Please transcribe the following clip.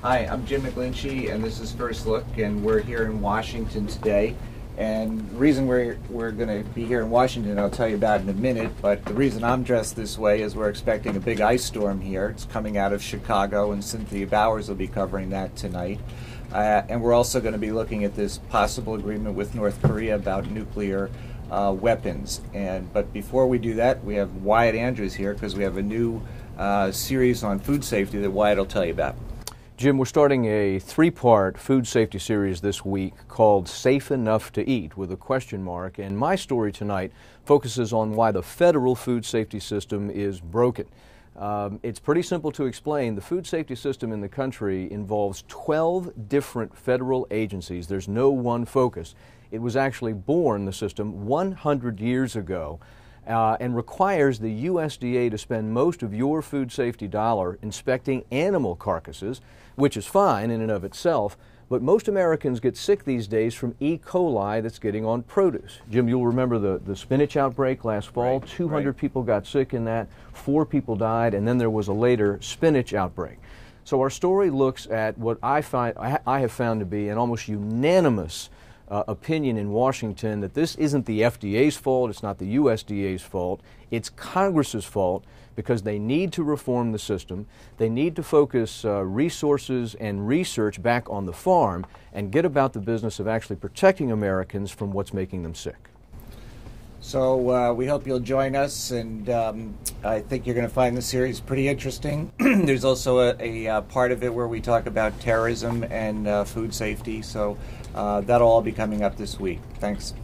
Hi, I'm Jim McGlinchy, and this is First Look, and we're here in Washington today. And the reason we're going to be here in Washington, I'll tell you about in a minute, but the reason I'm dressed this way is we're expecting a big ice storm here. It's coming out of Chicago, and Cynthia Bowers will be covering that tonight. And we're also going to be looking at this possible agreement with North Korea about nuclear weapons. But before we do that, we have Wyatt Andrews here because we have a new series on food safety that Wyatt will tell you about. Jim, we're starting a three-part food safety series this week called Safe Enough to Eat with a question mark, and my story tonight focuses on why the federal food safety system is broken. It's pretty simple to explain. The food safety system in the country involves 12 different federal agencies. There's no one focus. It was actually born, the system, 100 years ago. And requires the USDA to spend most of your food safety dollar inspecting animal carcasses, which is fine in and of itself, but most Americans get sick these days from E. coli that's getting on produce. Jim, you'll remember the spinach outbreak last fall. Right, 200 people got sick in that, 4 people died, and then there was a later spinach outbreak. So our story looks at what I have found to be an almost unanimous opinion in Washington that this isn't the FDA's fault, it's not the USDA's fault, it's Congress's fault because they need to reform the system. They need to focus resources and research back on the farm and get about the business of actually protecting Americans from what's making them sick. So we hope you'll join us, and I think you're going to find the series pretty interesting. There's also a part of it where we talk about terrorism and food safety, so that'll all be coming up this week. Thanks.